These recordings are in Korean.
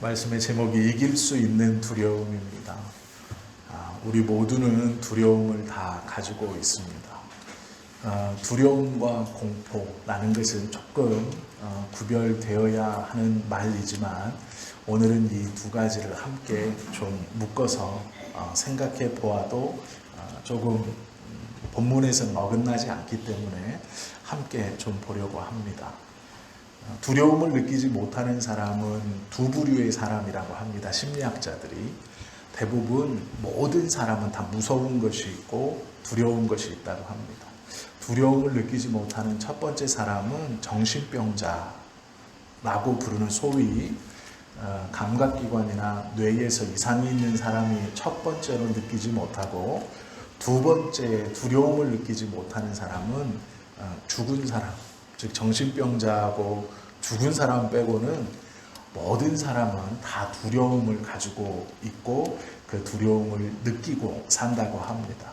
말씀의 제목이 이길 수 있는 두려움입니다. 우리 모두는 두려움을 다 가지고 있습니다. 두려움과 공포라는 것은 조금 구별되어야 하는 말이지만 오늘은 이 두 가지를 함께 좀 묶어서 생각해 보아도 조금 본문에서는 어긋나지 않기 때문에 함께 좀 보려고 합니다. 두려움을 느끼지 못하는 사람은 두 부류의 사람이라고 합니다. 심리학자들이 대부분 모든 사람은 다 무서운 것이 있고 두려운 것이 있다고 합니다. 두려움을 느끼지 못하는 첫 번째 사람은 정신병자라고 부르는 소위 감각기관이나 뇌에서 이상이 있는 사람이 첫 번째로 느끼지 못하고 두 번째 두려움을 느끼지 못하는 사람은 죽은 사람, 즉 정신병자하고 죽은 사람 빼고는 모든 사람은 다 두려움을 가지고 있고 그 두려움을 느끼고 산다고 합니다.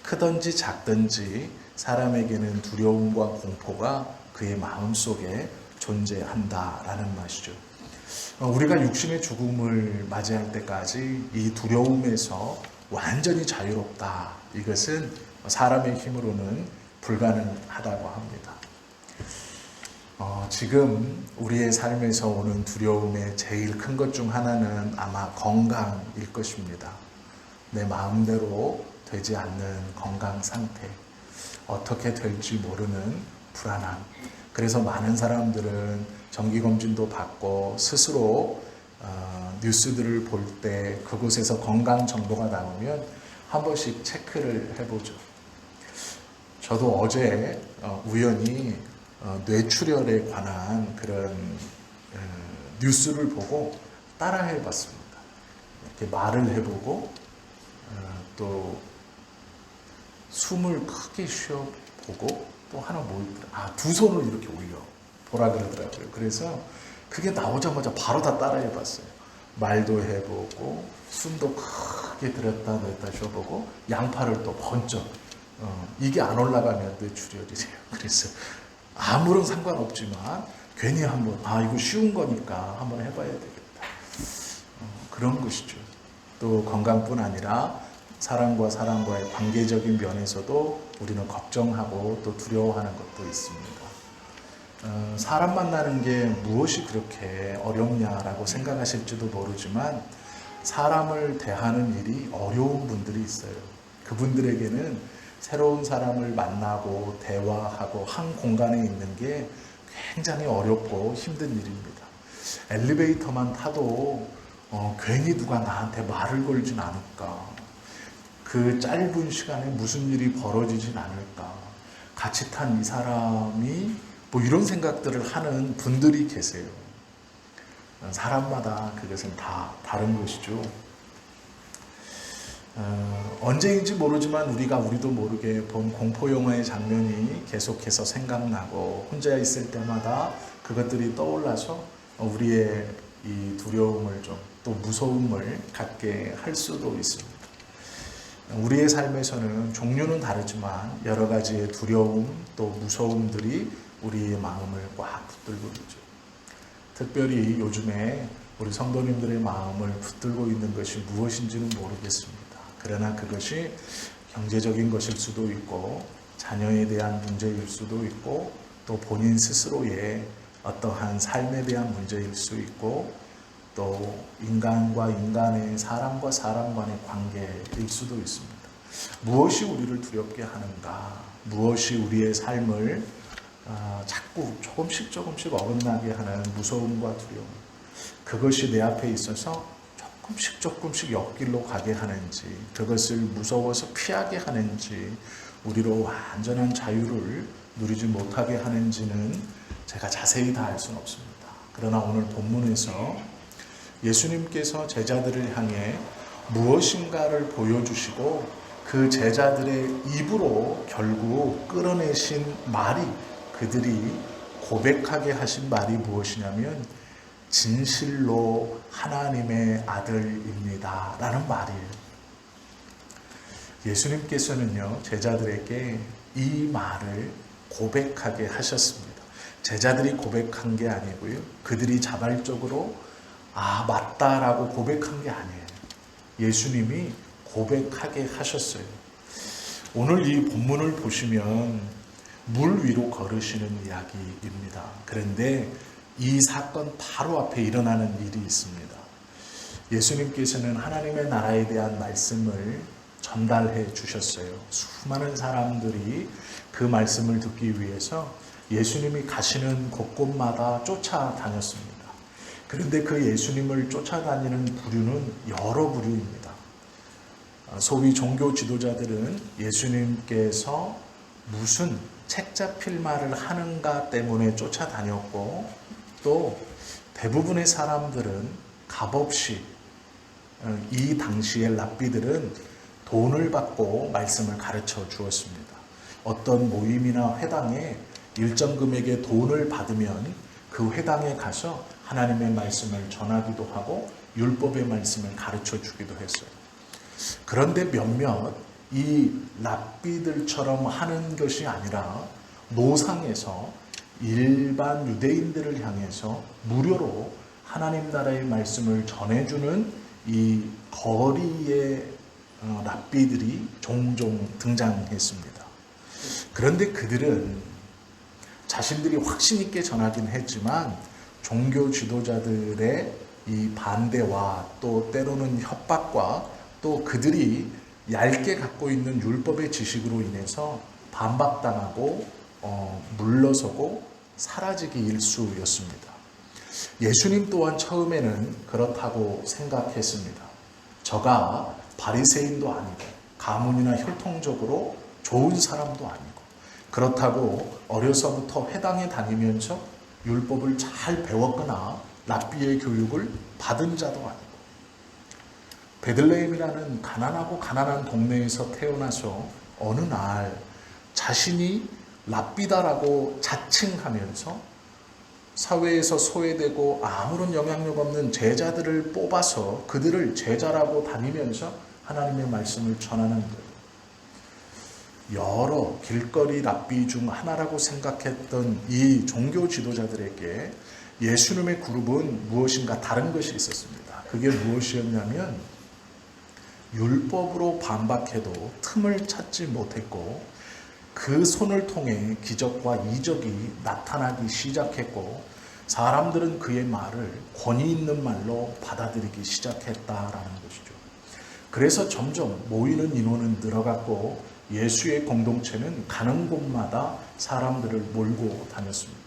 크든지 작든지 사람에게는 두려움과 공포가 그의 마음속에 존재한다라는 것이죠. 우리가 육신의 죽음을 맞이할 때까지 이 두려움에서 완전히 자유롭다. 이것은 사람의 힘으로는 불가능하다고 합니다. 지금 우리의 삶에서 오는 두려움의 제일 큰 것 중 하나는 아마 건강일 것입니다. 내 마음대로 되지 않는 건강 상태, 어떻게 될지 모르는 불안함. 그래서 많은 사람들은 정기검진도 받고 스스로 뉴스들을 볼 때 그곳에서 건강 정보가 나오면 한 번씩 체크를 해보죠. 저도 어제 우연히 뇌출혈에 관한 그런 뉴스를 보고 따라 해봤습니다. 이렇게 말을 해보고 또 숨을 크게 쉬어보고 또 하나 뭐 있더라. 두 손을 이렇게 올려 보라 그러더라고요. 그래서 그게 나오자마자 바로 다 따라 해봤어요. 말도 해보고 숨도 크게 들었다 냈다 쉬어보고 양팔을 또 번쩍 이게 안 올라가면 뇌출혈이래요. 그래서 아무런 상관없지만 괜히 한번 이거 쉬운 거니까 한번 해봐야 되겠다. 그런 것이죠. 또 건강뿐 아니라 사람과 사람과의 관계적인 면에서도 우리는 걱정하고 또 두려워하는 것도 있습니다. 사람 만나는 게 무엇이 그렇게 어렵냐라고 생각하실지도 모르지만 사람을 대하는 일이 어려운 분들이 있어요. 그분들에게는 새로운 사람을 만나고 대화하고 한 공간에 있는 게 굉장히 어렵고 힘든 일입니다. 엘리베이터만 타도 괜히 누가 나한테 말을 걸진 않을까. 그 짧은 시간에 무슨 일이 벌어지진 않을까. 같이 탄 이 사람이 뭐 이런 생각들을 하는 분들이 계세요. 사람마다 그것은 다 다른 것이죠. 언제인지 모르지만 우리도 모르게 본 공포영화의 장면이 계속해서 생각나고 혼자 있을 때마다 그것들이 떠올라서 우리의 이 두려움을 좀 또 무서움을 갖게 할 수도 있습니다. 우리의 삶에서는 종류는 다르지만 여러 가지의 두려움 또 무서움들이 우리의 마음을 꽉 붙들고 있죠. 특별히 요즘에 우리 성도님들의 마음을 붙들고 있는 것이 무엇인지는 모르겠습니다. 그러나 그것이 경제적인 것일 수도 있고 자녀에 대한 문제일 수도 있고 또 본인 스스로의 어떠한 삶에 대한 문제일 수 있고 또 인간과 인간의 사람과 사람 간의 관계일 수도 있습니다. 무엇이 우리를 두렵게 하는가? 무엇이 우리의 삶을 자꾸 조금씩 어긋나게 하는 무서움과 두려움. 그것이 내 앞에 있어서 조금씩 옆길로 가게 하는지, 그것을 무서워서 피하게 하는지, 우리로 완전한 자유를 누리지 못하게 하는지는 제가 자세히 다 알 수는 없습니다. 그러나 오늘 본문에서 예수님께서 제자들을 향해 무엇인가를 보여주시고 그 제자들의 입으로 결국 끌어내신 말이, 그들이 고백하게 하신 말이 무엇이냐면 진실로 하나님의 아들입니다 라는 말이에요. 예수님께서는요 제자들에게 이 말을 고백하게 하셨습니다. 제자들이 고백한 게 아니고요, 그들이 자발적으로 아, 맞다라고 고백한 게 아니에요. 예수님이 고백하게 하셨어요. 오늘 이 본문을 보시면 물 위로 걸으시는 이야기입니다. 그런데 이 사건 바로 앞에 일어나는 일이 있습니다. 예수님께서는 하나님의 나라에 대한 말씀을 전달해 주셨어요. 수많은 사람들이 그 말씀을 듣기 위해서 예수님이 가시는 곳곳마다 쫓아다녔습니다. 그런데 그 예수님을 쫓아다니는 부류는 여러 부류입니다. 소위 종교 지도자들은 예수님께서 무슨 책 잡힐 말을 하는가 때문에 쫓아다녔고, 또 대부분의 사람들은 값없이, 이 당시의 랍비들은 돈을 받고 말씀을 가르쳐 주었습니다. 어떤 모임이나 회당에 일정 금액의 돈을 받으면 그 회당에 가서 하나님의 말씀을 전하기도 하고 율법의 말씀을 가르쳐 주기도 했어요. 그런데 몇몇 이 랍비들처럼 하는 것이 아니라 노상에서 일반 유대인들을 향해서 무료로 하나님 나라의 말씀을 전해주는 이 거리의 랍비들이 종종 등장했습니다. 그런데 그들은 자신들이 확신 있게 전하긴 했지만 종교 지도자들의 이 반대와 또 때로는 협박과 또 그들이 얇게 갖고 있는 율법의 지식으로 인해서 반박당하고 물러서고 사라지기 일쑤였습니다. 예수님 또한 처음에는 그렇다고 생각했습니다. 저가 바리새인도 아니고 가문이나 혈통적으로 좋은 사람도 아니고, 그렇다고 어려서부터 회당에 다니면서 율법을 잘 배웠거나 랍비의 교육을 받은 자도 아니고, 베들레헴이라는 가난하고 가난한 동네에서 태어나서 어느 날 자신이 랍비다라고 자칭하면서 사회에서 소외되고 아무런 영향력 없는 제자들을 뽑아서 그들을 제자라고 다니면서 하나님의 말씀을 전하는 거예요. 여러 길거리 랍비 중 하나라고 생각했던 이 종교 지도자들에게 예수님의 그룹은 무엇인가 다른 것이 있었습니다. 그게 무엇이었냐면 율법으로 반박해도 틈을 찾지 못했고, 그 손을 통해 기적과 이적이 나타나기 시작했고, 사람들은 그의 말을 권위 있는 말로 받아들이기 시작했다라는 것이죠. 그래서 점점 모이는 인원은 늘어갔고 예수의 공동체는 가는 곳마다 사람들을 몰고 다녔습니다.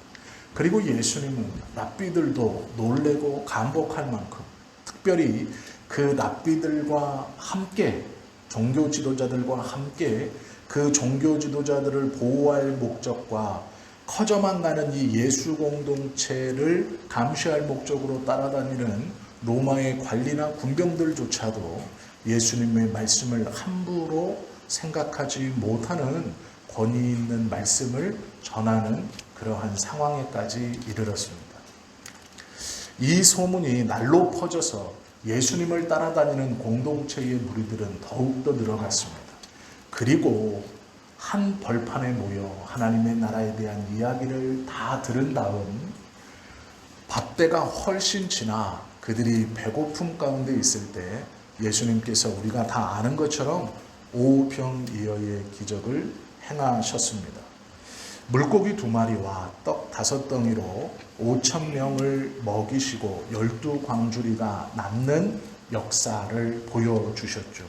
그리고 예수님은 랍비들도 놀래고 감복할 만큼, 특별히 그 랍비들과 함께, 종교 지도자들과 함께 그 종교 지도자들을 보호할 목적과 커져만 가는 이 예수 공동체를 감시할 목적으로 따라다니는 로마의 관리나 군병들조차도 예수님의 말씀을 함부로 생각하지 못하는 권위 있는 말씀을 전하는 그러한 상황에까지 이르렀습니다. 이 소문이 날로 퍼져서 예수님을 따라다니는 공동체의 무리들은 더욱더 늘어갔습니다. 그리고 한 벌판에 모여 하나님의 나라에 대한 이야기를 다 들은 다음 밥때가 훨씬 지나 그들이 배고픔 가운데 있을 때 예수님께서 우리가 다 아는 것처럼 오병이어의 기적을 행하셨습니다. 물고기 2마리와 떡 5덩이로 5,000명을 먹이시고 12광주리가 남는 역사를 보여주셨죠.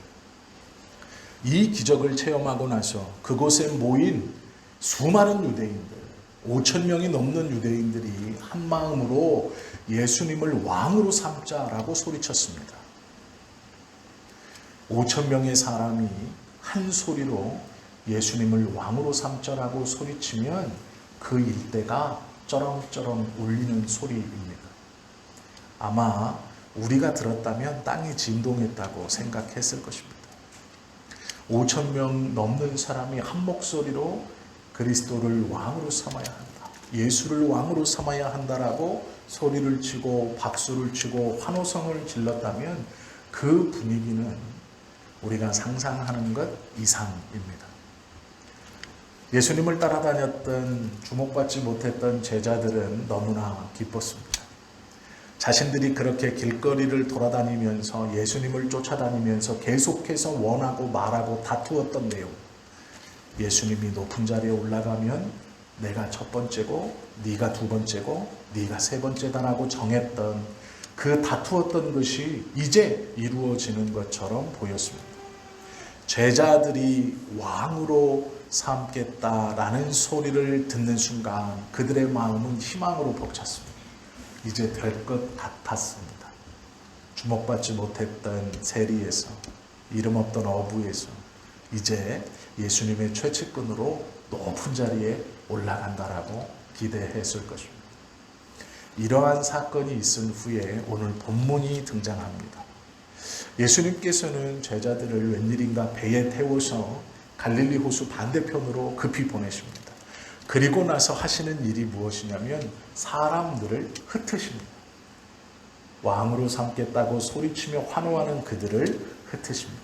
이 기적을 체험하고 나서 그곳에 모인 수많은 유대인들, 5,000명이 넘는 유대인들이 한 마음으로 예수님을 왕으로 삼자라고 소리쳤습니다. 5,000명의 사람이 한 소리로 예수님을 왕으로 삼자라고 소리치면 그 일대가 쩌렁쩌렁 울리는 소리입니다. 아마 우리가 들었다면 땅이 진동했다고 생각했을 것입니다. 5,000명 넘는 사람이 한 목소리로 그리스도를 왕으로 삼아야 한다, 예수를 왕으로 삼아야 한다라고 소리를 치고 박수를 치고 환호성을 질렀다면 그 분위기는 우리가 상상하는 것 이상입니다. 예수님을 따라다녔던, 주목받지 못했던 제자들은 너무나 기뻤습니다. 자신들이 그렇게 길거리를 돌아다니면서 예수님을 쫓아다니면서 계속해서 원하고 말하고 다투었던 내용. 예수님이 높은 자리에 올라가면 내가 첫 번째고 네가 두 번째고 네가 세 번째다라고 정했던 그 다투었던 것이 이제 이루어지는 것처럼 보였습니다. 제자들이 왕으로 삼겠다라는 소리를 듣는 순간 그들의 마음은 희망으로 벅찼습니다. 이제 될 것 같았습니다. 주목받지 못했던 세리에서, 이름 없던 어부에서 이제 예수님의 최측근으로 높은 자리에 올라간다라고 기대했을 것입니다. 이러한 사건이 있은 후에 오늘 본문이 등장합니다. 예수님께서는 제자들을 웬일인가 배에 태워서 갈릴리 호수 반대편으로 급히 보내십니다. 그리고 나서 하시는 일이 무엇이냐면 사람들을 흩으십니다. 왕으로 삼겠다고 소리치며 환호하는 그들을 흩으십니다.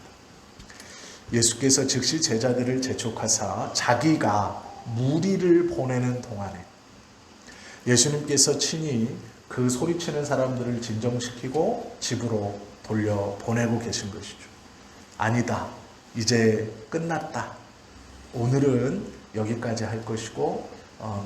예수께서 즉시 제자들을 재촉하사 자기가 무리를 보내는 동안에 예수님께서 친히 그 소리치는 사람들을 진정시키고 집으로 돌려보내고 계신 것이죠. 아니다. 이제 끝났다. 오늘은 여기까지 할 것이고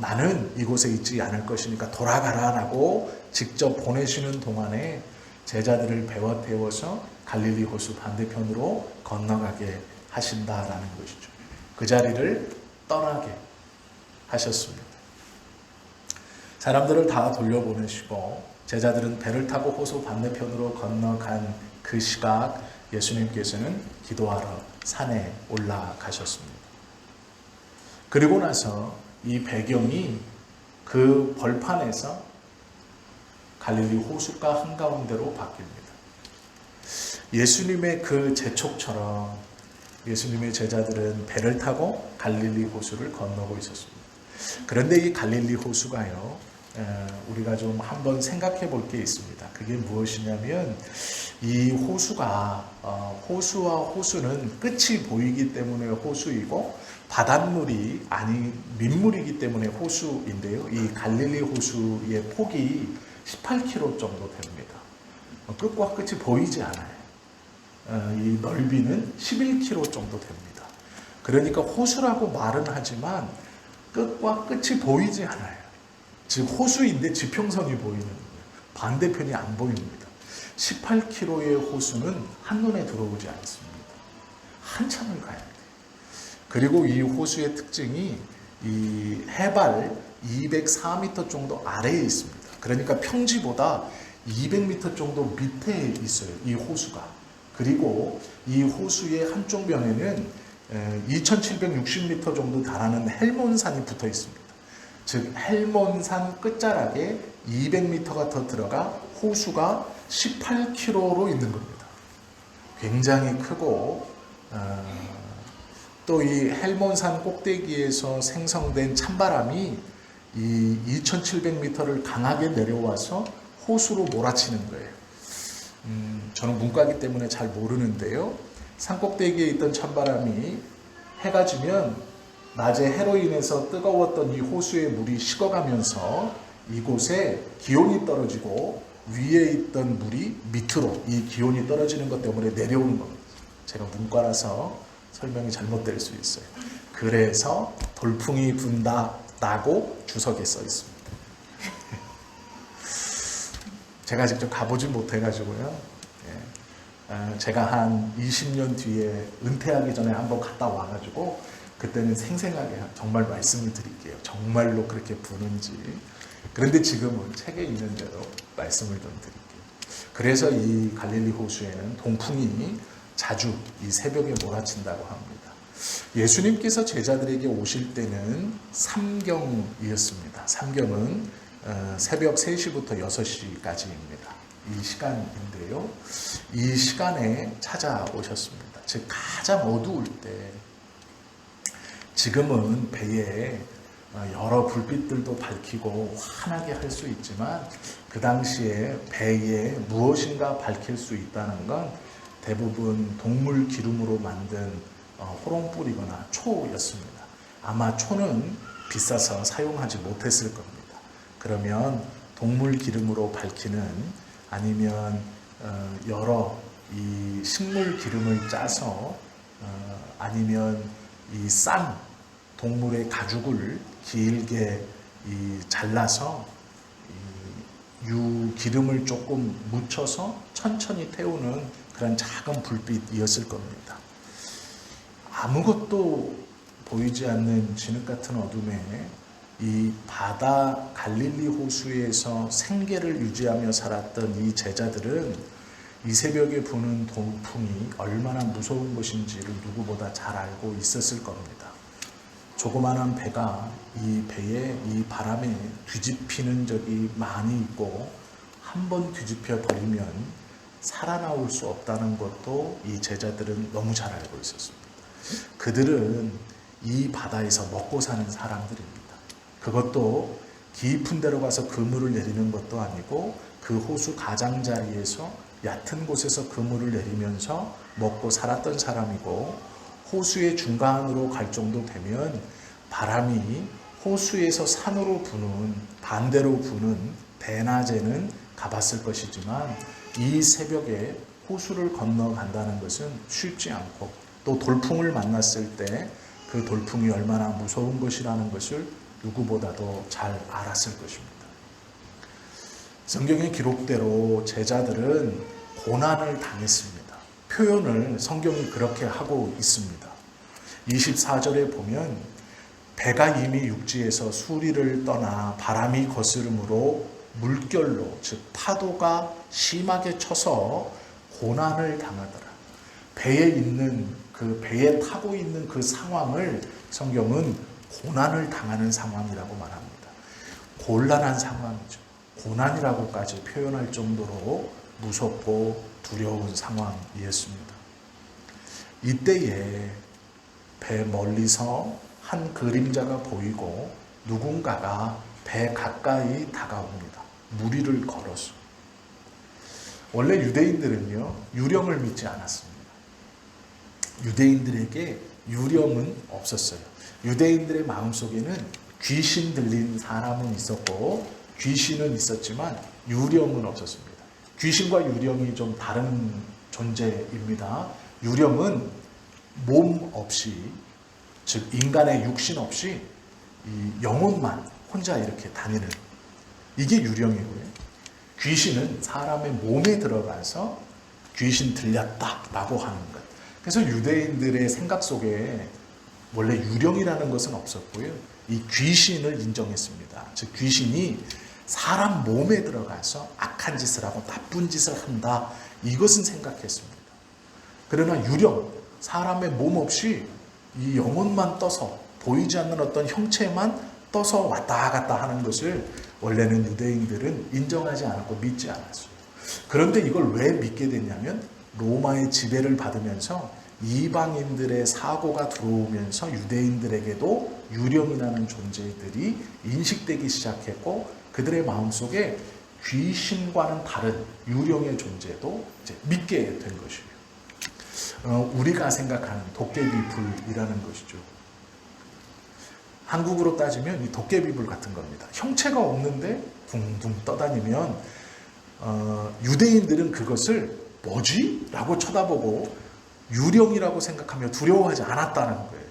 나는 이곳에 있지 않을 것이니까 돌아가라라고 직접 보내시는 동안에 제자들을 배와 태워서 갈릴리 호수 반대편으로 건너가게 하신다라는 것이죠. 그 자리를 떠나게 하셨습니다. 사람들을 다 돌려보내시고 제자들은 배를 타고 호수 반대편으로 건너간 그 시각 예수님께서는 기도하러 산에 올라가셨습니다. 그리고 나서 이 배경이 그 벌판에서 갈릴리 호숫가 한가운데로 바뀝니다. 예수님의 그 재촉처럼 예수님의 제자들은 배를 타고 갈릴리 호수를 건너고 있었습니다. 그런데 이 갈릴리 호수가요, 우리가 좀 한번 생각해 볼 게 있습니다. 그게 무엇이냐면 이 호수가 호수와 호수는 끝이 보이기 때문에 호수이고 바닷물이 아니 민물이기 때문에 호수인데요. 이 갈릴리 호수의 폭이 18km 정도 됩니다. 끝과 끝이 보이지 않아요. 이 넓이는 11km 정도 됩니다. 그러니까 호수라고 말은 하지만 끝과 끝이 보이지 않아요. 즉 호수인데 지평선이 보이는 거예요. 반대편이 안 보입니다. 18km의 호수는 한눈에 들어오지 않습니다. 한참을 가야 돼요. 그리고 이 호수의 특징이 이 해발 204m 정도 아래에 있습니다. 그러니까 평지보다 200m 정도 밑에 있어요. 이 호수가. 그리고 이 호수의 한쪽 면에는 2760m 정도 달하는 헬몬산이 붙어 있습니다. 즉 헬몬산 끝자락에 200m가 더 들어가 호수가 18km로 있는 겁니다. 굉장히 크고 또 이 헬몬산 꼭대기에서 생성된 찬바람이 이 2700m를 강하게 내려와서 호수로 몰아치는 거예요. 저는 문과이기 때문에 잘 모르는데요. 산 꼭대기에 있던 찬바람이 해가 지면 낮에 해로 인해서 뜨거웠던 이 호수의 물이 식어가면서 이곳에 기온이 떨어지고 위에 있던 물이 밑으로 이 기온이 떨어지는 것 때문에 내려오는 겁니다. 제가 문과라서 설명이 잘못될 수 있어요. 그래서 돌풍이 분다라고 주석에 써 있습니다. 제가 직접 가보진 못해가지고요. 제가 한 20년 뒤에 은퇴하기 전에 한번 갔다 와가지고 그때는 생생하게 정말 말씀을 드릴게요. 정말로 그렇게 부는지. 그런데 지금은 책에 있는 대로 말씀을 좀 드릴게요. 그래서 이 갈릴리 호수에는 동풍이 자주 이 새벽에 몰아친다고 합니다. 예수님께서 제자들에게 오실 때는 삼경이었습니다. 삼경은 새벽 3시부터 6시까지입니다. 이 시간인데요. 이 시간에 찾아오셨습니다. 즉 가장 어두울 때. 지금은 배에 여러 불빛들도 밝히고 환하게 할 수 있지만 그 당시에 배에 무엇인가 밝힐 수 있다는 건 대부분 동물 기름으로 만든 호롱불이거나 초였습니다. 아마 초는 비싸서 사용하지 못했을 겁니다. 그러면 동물 기름으로 밝히는 아니면 여러 이 식물 기름을 짜서 아니면 이 싼 동물의 가죽을 길게 잘라서 유 기름을 조금 묻혀서 천천히 태우는 그런 작은 불빛이었을 겁니다. 아무것도 보이지 않는 진흙 같은 어둠에 이 바다 갈릴리 호수에서 생계를 유지하며 살았던 이 제자들은 이 새벽에 부는 돌풍이 얼마나 무서운 것인지를 누구보다 잘 알고 있었을 겁니다. 조그마한 배가 이 배에 이 바람에 뒤집히는 적이 많이 있고 한 번 뒤집혀 버리면 살아나올 수 없다는 것도 이 제자들은 너무 잘 알고 있었습니다. 그들은 이 바다에서 먹고 사는 사람들입니다. 그것도 깊은 데로 가서 그물을 내리는 것도 아니고 그 호수 가장자리에서 얕은 곳에서 그물을 내리면서 먹고 살았던 사람이고, 호수의 중간으로 갈 정도 되면 바람이 호수에서 산으로 부는 반대로 부는 대낮에는 가봤을 것이지만 이 새벽에 호수를 건너간다는 것은 쉽지 않고, 또 돌풍을 만났을 때 그 돌풍이 얼마나 무서운 것이라는 것을 누구보다도 잘 알았을 것입니다. 성경의 기록대로 제자들은 고난을 당했습니다. 표현을 성경이 그렇게 하고 있습니다. 24절에 보면 배가 이미 육지에서 수리를 떠나 바람이 거스름으로 물결로, 즉 파도가 심하게 쳐서 고난을 당하더라. 배에 있는 그 배에 타고 있는 그 상황을 성경은 고난을 당하는 상황이라고 말합니다. 곤란한 상황이죠. 고난이라고까지 표현할 정도로 무섭고 두려운 상황이었습니다. 이때에 배 멀리서 한 그림자가 보이고 누군가가 배 가까이 다가옵니다. 무리를 걸어서. 원래 유대인들은요, 유령을 믿지 않았습니다. 유대인들에게 유령은 없었어요. 유대인들의 마음속에는 귀신 들린 사람은 있었고 귀신은 있었지만 유령은 없었습니다. 귀신과 유령이 좀 다른 존재입니다. 유령은 몸 없이, 즉 인간의 육신 없이 이 영혼만 혼자 이렇게 다니는, 이게 유령이고요. 귀신은 사람의 몸에 들어가서 귀신 들렸다라고 하는 것. 그래서 유대인들의 생각 속에 원래 유령이라는 것은 없었고요. 이 귀신을 인정했습니다. 즉 귀신이 사람 몸에 들어가서 악한 짓을 하고 나쁜 짓을 한다, 이것은 생각했습니다. 그러나 유령, 사람의 몸 없이 이 영혼만 떠서 보이지 않는 어떤 형체만 떠서 왔다 갔다 하는 것을 원래는 유대인들은 인정하지 않았고 믿지 않았어요. 그런데 이걸 왜 믿게 됐냐면 로마의 지배를 받으면서 이방인들의 사고가 들어오면서 유대인들에게도 유령이라는 존재들이 인식되기 시작했고, 그들의 마음속에 귀신과는 다른 유령의 존재도 이제 믿게 된 것이에요. 우리가 생각하는 도깨비불이라는 것이죠. 한국으로 따지면 이 도깨비불 같은 겁니다. 형체가 없는데 둥둥 떠다니면 유대인들은 그것을 뭐지? 라고 쳐다보고 유령이라고 생각하며 두려워하지 않았다는 거예요.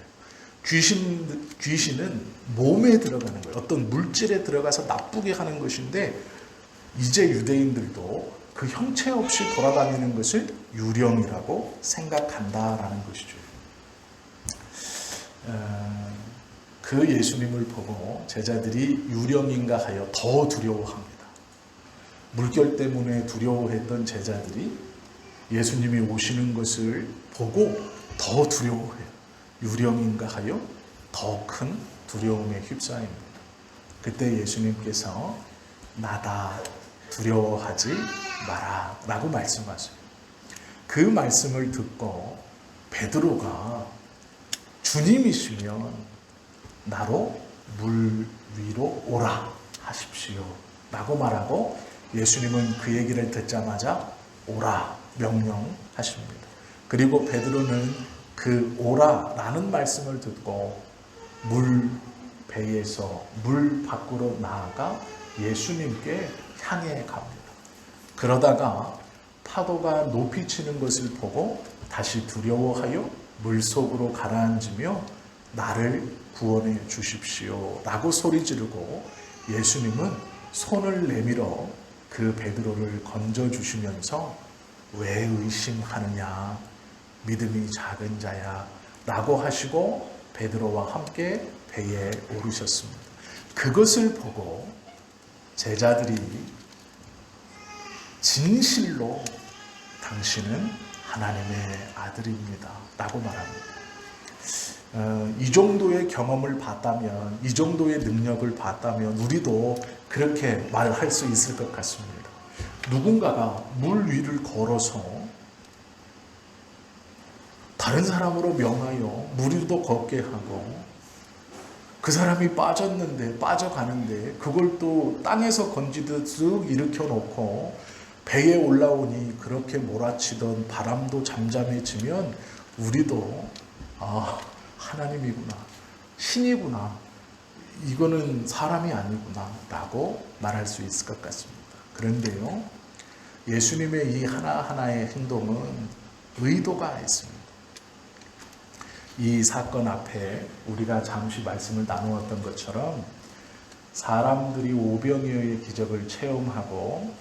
귀신은 몸에 들어가는 거예요. 어떤 물질에 들어가서 나쁘게 하는 것인데, 이제 유대인들도 그 형체 없이 돌아다니는 것을 유령이라고 생각한다라는 것이죠. 그 예수님을 보고 제자들이 유령인가 하여 더 두려워합니다. 물결 때문에 두려워했던 제자들이 예수님이 오시는 것을 보고 더 두려워해요. 유령인가 하여 더 큰 두려움에 휩싸입니다. 그때 예수님께서 나다, 두려워하지 마라 라고 말씀하세요. 그 말씀을 듣고 베드로가 주님이시면 나로 물 위로 오라 하십시오 라고 말하고, 예수님은 그 얘기를 듣자마자 오라 명령하십니다. 그리고 베드로는 그 오라라는 말씀을 듣고 물 배에서 물 밖으로 나아가 예수님께 향해 갑니다. 그러다가 파도가 높이 치는 것을 보고 다시 두려워하여 물속으로 가라앉으며 나를 구원해 주십시오 라고 소리 지르고 예수님은 손을 내밀어 그 베드로를 건져 주시면서 왜 의심하느냐 믿음이 작은 자야 라고 하시고 베드로와 함께 배에 오르셨습니다. 그것을 보고 제자들이 진실로 당신은 하나님의 아들입니다 라고 말합니다. 이 정도의 경험을 봤다면, 이 정도의 능력을 봤다면 우리도 그렇게 말할 수 있을 것 같습니다. 누군가가 물 위를 걸어서 다른 사람으로 명하여 물 위도 걷게 하고 그 사람이 빠져가는데 그걸 또 땅에서 건지듯 쓱 일으켜 놓고 배에 올라오니 그렇게 몰아치던 바람도 잠잠해지면 우리도 하나님이구나, 신이구나, 이거는 사람이 아니구나 라고 말할 수 있을 것 같습니다. 그런데요, 예수님의 이 하나하나의 행동은 의도가 있습니다. 이 사건 앞에 우리가 잠시 말씀을 나누었던 것처럼 사람들이 오병이어의 기적을 체험하고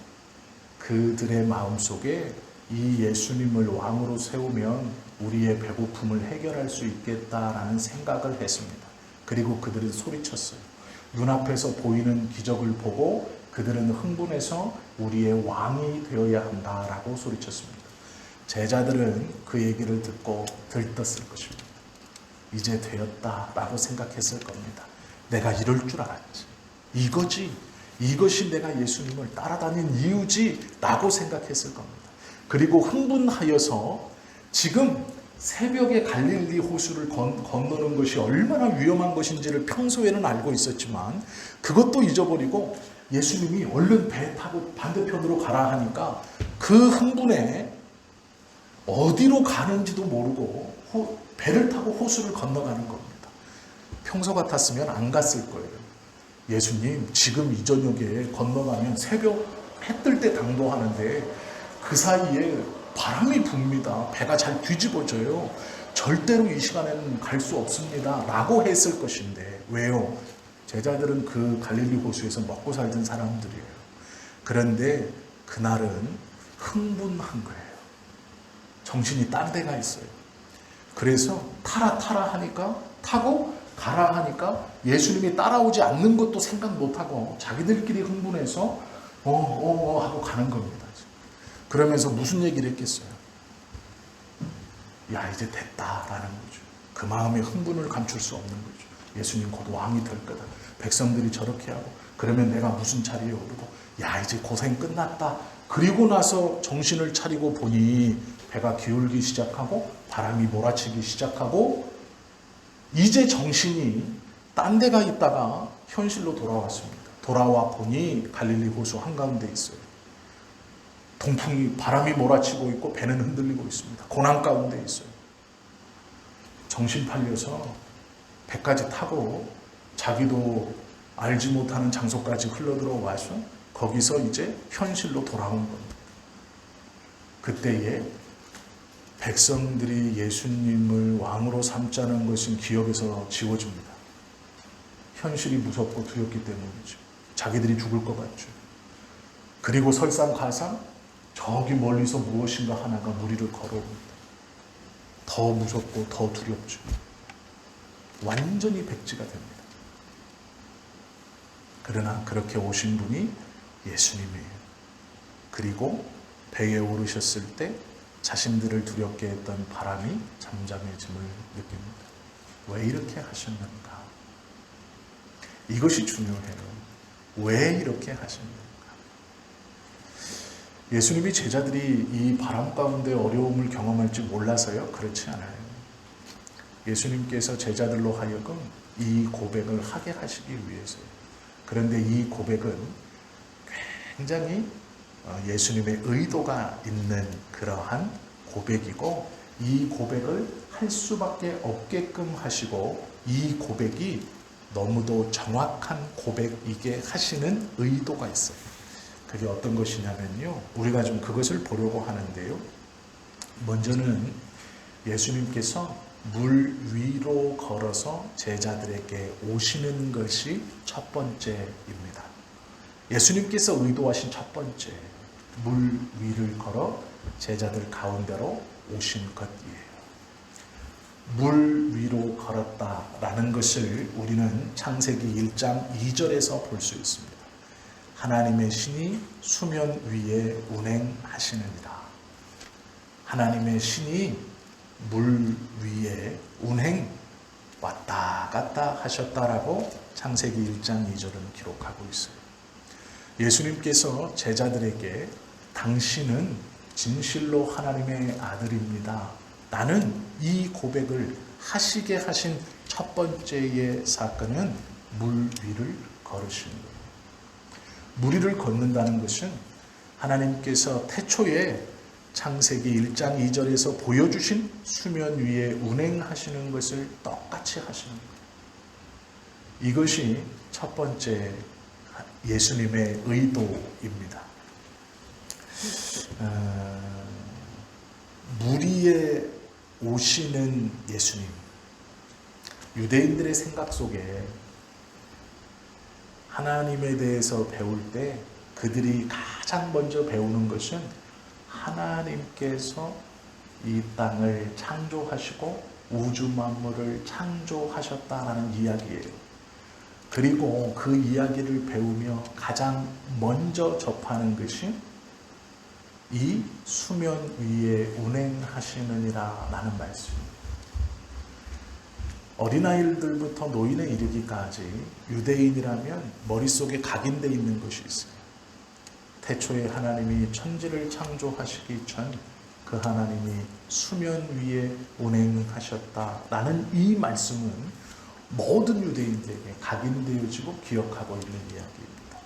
그들의 마음속에 이 예수님을 왕으로 세우면 우리의 배고픔을 해결할 수 있겠다라는 생각을 했습니다. 그리고 그들은 소리쳤어요. 눈앞에서 보이는 기적을 보고 그들은 흥분해서 우리의 왕이 되어야 한다라고 소리쳤습니다. 제자들은 그 얘기를 듣고 들떴을 것입니다. 이제 되었다라고 생각했을 겁니다. 내가 이럴 줄 알았지. 이것이 내가 예수님을 따라다닌 이유지 라고 생각했을 겁니다. 그리고 흥분하여서 지금 새벽에 갈릴리 호수를 건너는 것이 얼마나 위험한 것인지를 평소에는 알고 있었지만 그것도 잊어버리고 예수님이 얼른 배 타고 반대편으로 가라 하니까 그 흥분에 어디로 가는지도 모르고 배를 타고 호수를 건너가는 겁니다. 평소 같았으면 안 갔을 거예요. 예수님, 지금 이 저녁에 건너가면 새벽 해 뜰 때 당도하는데 그 사이에 바람이 붑니다. 배가 잘 뒤집어져요. 절대로 이 시간에는 갈 수 없습니다. 라고 했을 것인데 왜요? 제자들은 그 갈릴리 호수에서 먹고 살던 사람들이에요. 그런데 그날은 흥분한 거예요. 정신이 딴 데가 있어요. 그래서 타라 하니까 타고 가라 하니까 예수님이 따라오지 않는 것도 생각 못하고 자기들끼리 흥분해서 하고 가는 겁니다. 그러면서 무슨 얘기를 했겠어요? 야, 이제 됐다라는 거죠. 그 마음의 흥분을 감출 수 없는 거죠. 예수님 곧 왕이 될 거다. 백성들이 저렇게 하고 그러면 내가 무슨 자리에 오르고 야, 이제 고생 끝났다. 그리고 나서 정신을 차리고 보니 배가 기울기 시작하고 바람이 몰아치기 시작하고 이제 정신이 딴 데가 있다가 현실로 돌아왔습니다. 돌아와 보니 갈릴리 호수 한가운데 있어요. 동풍이 바람이 몰아치고 있고 배는 흔들리고 있습니다. 고난 가운데 있어요. 정신 팔려서 배까지 타고 자기도 알지 못하는 장소까지 흘러들어와서 거기서 이제 현실로 돌아온 겁니다. 그때에 백성들이 예수님을 왕으로 삼자는 것은 기억에서 지워집니다. 현실이 무섭고 두렵기 때문이죠. 자기들이 죽을 것 같죠. 그리고 설상가상 저기 멀리서 무엇인가 하나가 무리를 걸어옵니다. 더 무섭고 더 두렵죠. 완전히 백지가 됩니다. 그러나 그렇게 오신 분이 예수님이에요. 그리고 배에 오르셨을 때 자신들을 두렵게 했던 바람이 잠잠해짐을 느낍니다. 왜 이렇게 하셨는가? 이것이 중요해요. 왜 이렇게 하셨는가? 예수님이 제자들이 이 바람 가운데 어려움을 경험할지 몰라서요? 그렇지 않아요. 예수님께서 제자들로 하여금 이 고백을 하게 하시기 위해서요. 그런데 이 고백은 굉장히 예수님의 의도가 있는 그러한 고백이고 이 고백을 할 수밖에 없게끔 하시고 이 고백이 너무도 정확한 고백이게 하시는 의도가 있어요. 그게 어떤 것이냐면요. 우리가 좀 그것을 보려고 하는데요. 먼저는 예수님께서 물 위로 걸어서 제자들에게 오시는 것이 첫 번째입니다. 예수님께서 의도하신 첫 번째, 물 위를 걸어 제자들 가운데로 오신 것이에요. 물 위로 걸었다라는 것을 우리는 창세기 1장 2절에서 볼 수 있습니다. 하나님의 신이 수면 위에 운행하시느니라. 하나님의 신이 물 위에 운행 왔다 갔다 하셨다라고 창세기 1장 2절은 기록하고 있어요. 예수님께서 제자들에게 당신은 진실로 하나님의 아들입니다. 나는 이 고백을 하시게 하신 첫 번째의 사건은 물 위를 걸으신 거예요. 물 위를 걷는다는 것은 하나님께서 태초에 창세기 1장 2절에서 보여주신 수면 위에 운행하시는 것을 똑같이 하시는 거예요. 이것이 첫 번째 예수님의 의도입니다. 물 위에 오시는 예수님. 유대인들의 생각 속에 하나님에 대해서 배울 때 그들이 가장 먼저 배우는 것은 하나님께서 이 땅을 창조하시고 우주 만물을 창조하셨다라는 이야기예요. 그리고 그 이야기를 배우며 가장 먼저 접하는 것이 이 수면 위에 운행하시느니라 라는 말씀입니다. 어린아이들부터 노인에 이르기까지 유대인이라면 머릿속에 각인되어 있는 것이 있어요. 태초에 하나님이 천지를 창조하시기 전 그 하나님이 수면 위에 운행하셨다라는 이 말씀은 모든 유대인들에게 각인되어지고 기억하고 있는 이야기입니다.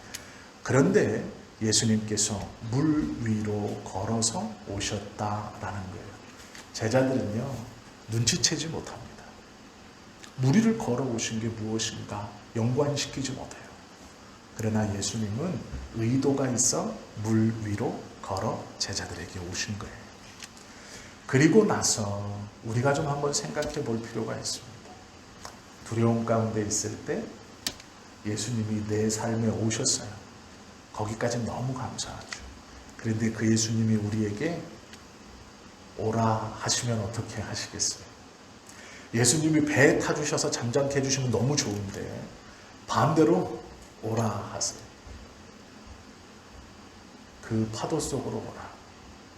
그런데 예수님께서 물 위로 걸어서 오셨다라는 거예요. 제자들은요, 눈치채지 못합니다. 물 위를 걸어오신 게 무엇인가 연관시키지 못해요. 그러나 예수님은 의도가 있어 물 위로 걸어 제자들에게 오신 거예요. 그리고 나서 우리가 좀 한번 생각해 볼 필요가 있습니다. 두려움 가운데 있을 때 예수님이 내 삶에 오셨어요. 거기까지 너무 감사하죠. 그런데 그 예수님이 우리에게 오라 하시면 어떻게 하시겠어요? 예수님이 배에 타주셔서 잠잠케 해주시면 너무 좋은데 반대로 오라 하세요. 그 파도 속으로 오라.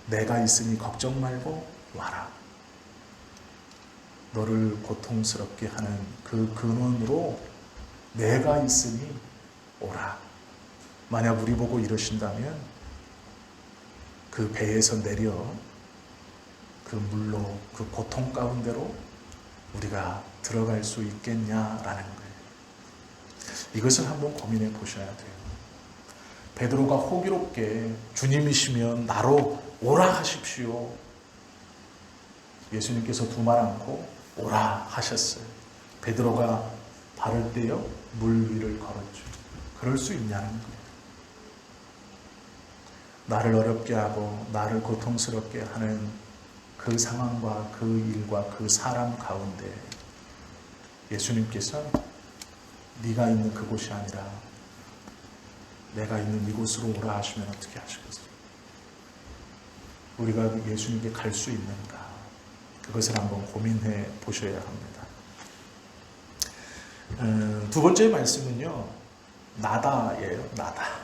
내가 있으니 걱정 말고 와라. 너를 고통스럽게 하는 그 근원으로 내가 있으니 오라. 만약 우리 보고 이러신다면 그 배에서 내려 그 물로 그 고통 가운데로 우리가 들어갈 수 있겠냐라는 거예요. 이것을 한번 고민해 보셔야 돼요. 베드로가 호기롭게 주님이시면 나로 오라 하십시오. 예수님께서 두말 않고 오라 하셨어요. 베드로가 발을 떼어 물 위를 걸었죠. 그럴 수 있냐는 거예요. 나를 어렵게 하고 나를 고통스럽게 하는 그 상황과 그 일과 그 사람 가운데 예수님께서 네가 있는 그곳이 아니라 내가 있는 이곳으로 오라 하시면 어떻게 하시겠어요? 우리가 예수님께 갈 수 있는가? 그것을 한번 고민해 보셔야 합니다. 두 번째 말씀은요, 나다예요. 나다.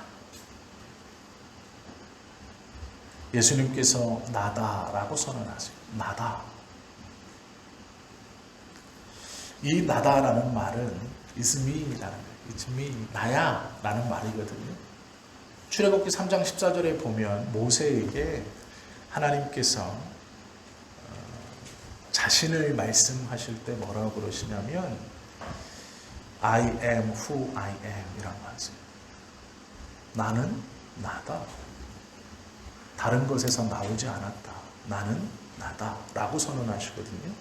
예수님께서 나다라고 선언하세요. 나다. 이 나다라는 말은 It's me라는 거예요. It's me. 나야 라는 말이거든요. 출애굽기 3장 14절에 보면 모세에게 하나님께서 자신을 말씀하실 때 뭐라고 그러시냐면 I am who I am 이라고 하세요. 나는 나다. 다른 것에서 나오지 않았다. 나는 나다 라고 선언하시거든요.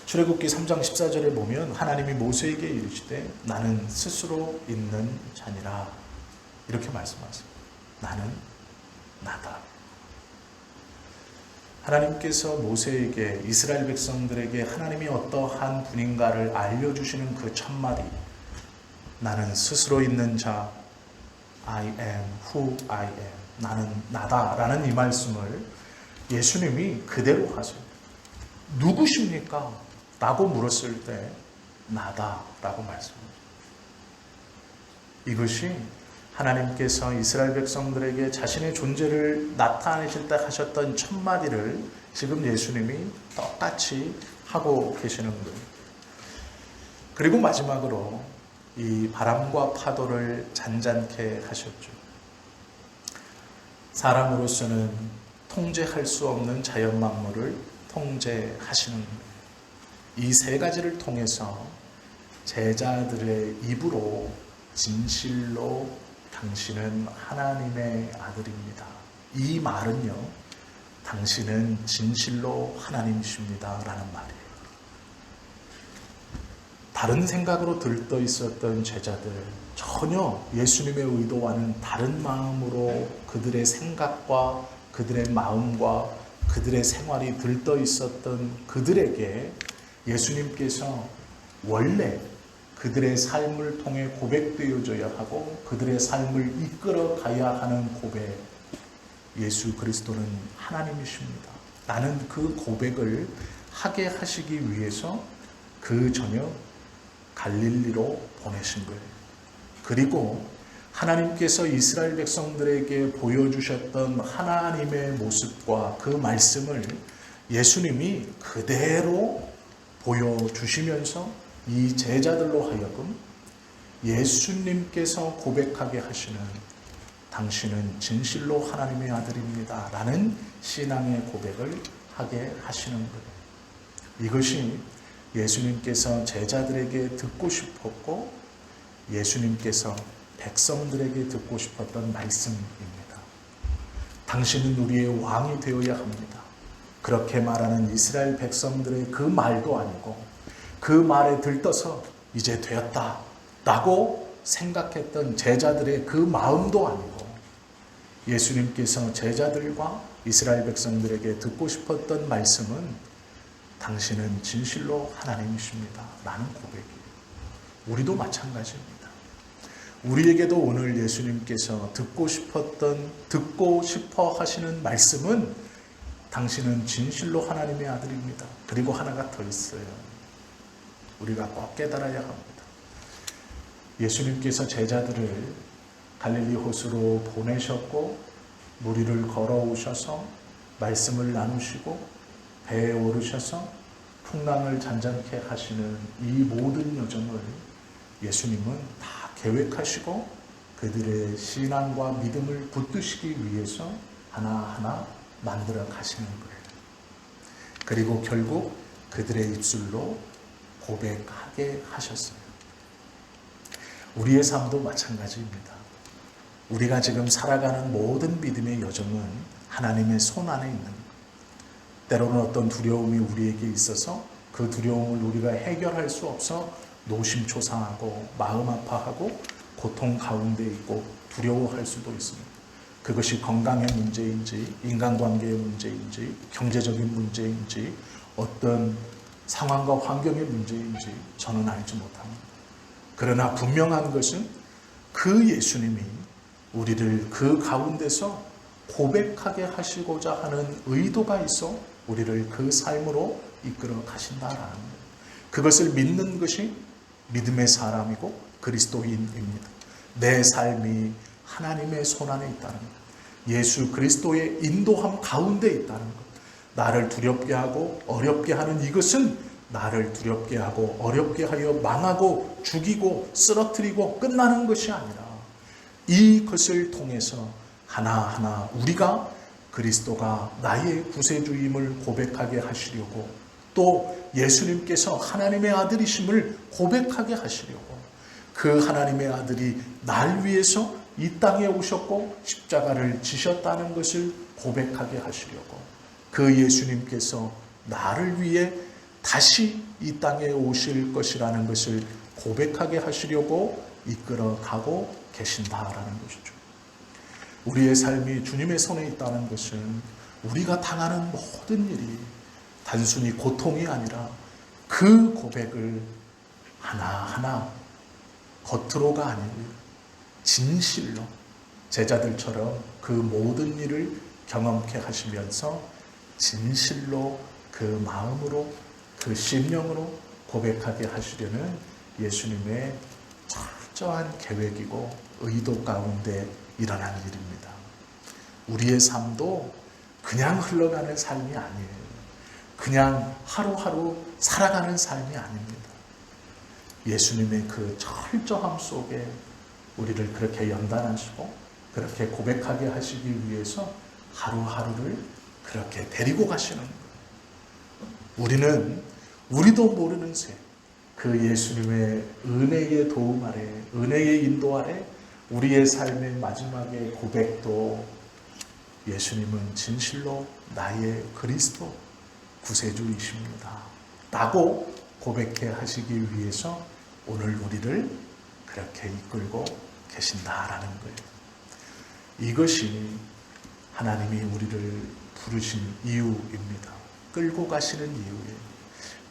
출애굽기 3장 14절에 보면 하나님이 모세에게 이르시되 나는 스스로 있는 자니라 이렇게 말씀하세요. 나는 나다. 하나님께서 모세에게, 이스라엘 백성들에게 하나님이 어떠한 분인가를 알려주시는 그 첫 마디, 나는 스스로 있는 자, I am who I am, 나는 나다 라는 이 말씀을 예수님이 그대로 하세요. 누구십니까? 라고 물었을 때 나다 라고 말씀합니다. 이것이 하나님께서 이스라엘 백성들에게 자신의 존재를 나타내실 때 하셨던 첫 마디를 지금 예수님이 똑같이 하고 계시는 거예요. 그리고 마지막으로 이 바람과 파도를 잔잔케 하셨죠. 사람으로서는 통제할 수 없는 자연 만물을 통제하시는 거예요. 이 세 가지를 통해서 제자들의 입으로 진실로 당신은 하나님의 아들입니다. 이 말은요, 당신은 진실로 하나님이십니다 라는 말이에요. 다른 생각으로 들떠 있었던 제자들, 전혀 예수님의 의도와는 다른 마음으로 그들의 생각과 그들의 마음과 그들의 생활이 들떠 있었던 그들에게 예수님께서 원래 그들의 삶을 통해 고백되어져야 하고 그들의 삶을 이끌어 가야 하는 고백, 예수 그리스도는 하나님이십니다. 나는 그 고백을 하게 하시기 위해서 그 저녁 갈릴리로 보내신 거예요. 그리고 하나님께서 이스라엘 백성들에게 보여주셨던 하나님의 모습과 그 말씀을 예수님이 그대로 보여주시면서 이 제자들로 하여금 예수님께서 고백하게 하시는 당신은 진실로 하나님의 아들입니다 라는 신앙의 고백을 하게 하시는 거예요. 이것이 예수님께서 제자들에게 듣고 싶었고 예수님께서 백성들에게 듣고 싶었던 말씀입니다. 당신은 우리의 왕이 되어야 합니다. 그렇게 말하는 이스라엘 백성들의 그 말도 아니고 그 말에 들떠서 이제 되었다 라고 생각했던 제자들의 그 마음도 아니고 예수님께서 제자들과 이스라엘 백성들에게 듣고 싶었던 말씀은 당신은 진실로 하나님이십니다 라는 고백이에요. 우리도 마찬가지입니다. 우리에게도 오늘 예수님께서 듣고 싶어 하시는 말씀은 당신은 진실로 하나님의 아들입니다. 그리고 하나가 더 있어요. 우리가 꼭 깨달아야 합니다. 예수님께서 제자들을 갈릴리 호수로 보내셨고 물 위를 걸어오셔서 말씀을 나누시고 배에 오르셔서 풍랑을 잔잔케 하시는 이 모든 여정을 예수님은 다 계획하시고 그들의 신앙과 믿음을 붙드시기 위해서 하나하나 만들어 가시는 거예요. 그리고 결국 그들의 입술로 고백하게 하셨어요. 우리의 삶도 마찬가지입니다. 우리가 지금 살아가는 모든 믿음의 여정은 하나님의 손 안에 있는 거예요. 때로는 어떤 두려움이 우리에게 있어서 그 두려움을 우리가 해결할 수 없어 노심초사하고 마음 아파하고 고통 가운데 있고 두려워할 수도 있습니다. 그것이 건강의 문제인지 인간관계의 문제인지 경제적인 문제인지 어떤 상황과 환경의 문제인지 저는 알지 못합니다. 그러나 분명한 것은 그 예수님이 우리를 그 가운데서 고백하게 하시고자 하는 의도가 있어 우리를 그 삶으로 이끌어 가신다라는 거예요. 그것을 믿는 것이 믿음의 사람이고 그리스도인입니다. 내 삶이 하나님의 손안에 있다는 것, 예수 그리스도의 인도함 가운데 있다는 것, 나를 두렵게 하고 어렵게 하는 이것은 나를 두렵게 하고 어렵게 하여 망하고 죽이고 쓰러뜨리고 끝나는 것이 아니라 이것을 통해서 하나하나 우리가 그리스도가 나의 구세주임을 고백하게 하시려고 또 예수님께서 하나님의 아들이심을 고백하게 하시려고 그 하나님의 아들이 날 위해서 이 땅에 오셨고 십자가를 지셨다는 것을 고백하게 하시려고 그 예수님께서 나를 위해 다시 이 땅에 오실 것이라는 것을 고백하게 하시려고 이끌어가고 계신다라는 것이죠. 우리의 삶이 주님의 손에 있다는 것은 우리가 당하는 모든 일이 단순히 고통이 아니라 그 고백을 하나하나 겉으로가 아니고 진실로 제자들처럼 그 모든 일을 경험케 하시면서 진실로 그 마음으로 그 심령으로 고백하게 하시려는 예수님의 철저한 계획이고 의도 가운데 일어난 일입니다. 우리의 삶도 그냥 흘러가는 삶이 아니에요. 그냥 하루하루 살아가는 삶이 아닙니다. 예수님의 그 철저함 속에 우리를 그렇게 연단하시고 그렇게 고백하게 하시기 위해서 하루하루를 그렇게 데리고 가시는 거예요. 우리도 모르는 새, 그 예수님의 은혜의 도움 아래, 은혜의 인도 아래 우리의 삶의 마지막의 고백도 예수님은 진실로 나의 그리스도 구세주이십니다 라고 고백해 하시기 위해서 오늘 우리를 그렇게 이끌고 계신다라는 거예요. 이것이 하나님이 우리를 부르신 이유입니다. 끌고 가시는 이유예요.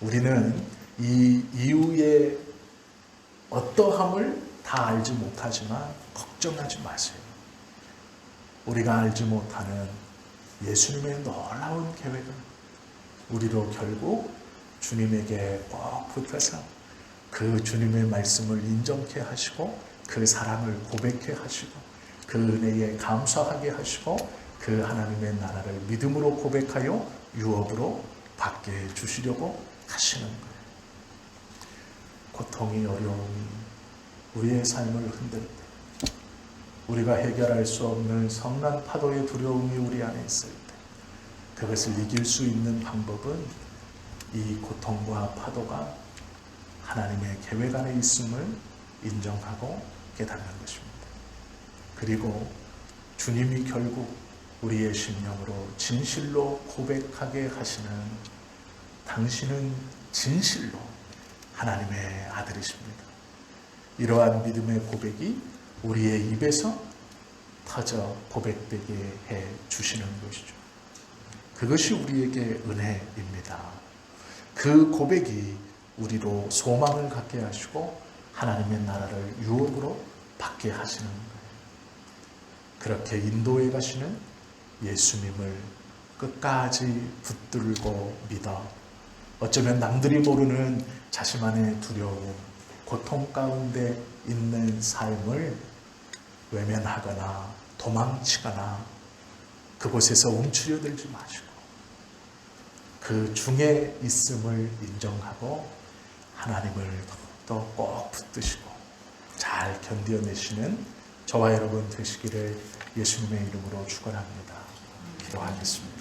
우리는 이 이유의 어떠함을 다 알지 못하지만 걱정하지 마세요. 우리가 알지 못하는 예수님의 놀라운 계획은 우리로 결국 주님에게 꼭 붙어서 그 주님의 말씀을 인정케 하시고 그 사랑을 고백케 하시고 그 은혜에 감사하게 하시고 그 하나님의 나라를 믿음으로 고백하여 유업으로 받게 해주시려고 하시는 거예요. 고통이 어려움이 우리의 삶을 흔들 때, 우리가 해결할 수 없는 성난 파도의 두려움이 우리 안에 있을 때 그것을 이길 수 있는 방법은 이 고통과 파도가 하나님의 계획 안에 있음을 인정하고 깨닫는 것입니다. 그리고 주님이 결국 우리의 심령으로 진실로 고백하게 하시는 당신은 진실로 하나님의 아들이십니다. 이러한 믿음의 고백이 우리의 입에서 터져 고백되게 해 주시는 것이죠. 그것이 우리에게 은혜입니다. 그 고백이 우리로 소망을 갖게 하시고 하나님의 나라를 유업으로 받게 하시는 거예요. 그렇게 인도해 가시는 예수님을 끝까지 붙들고 믿어 어쩌면 남들이 모르는 자신만의 두려움, 고통 가운데 있는 삶을 외면하거나 도망치거나 그곳에서 움츠려들지 마시고 그 중에 있음을 인정하고 하나님을 더욱더 꼭 붙드시고 잘 견뎌내시는 저와 여러분 되시기를 예수님의 이름으로 축원합니다. 기도하겠습니다.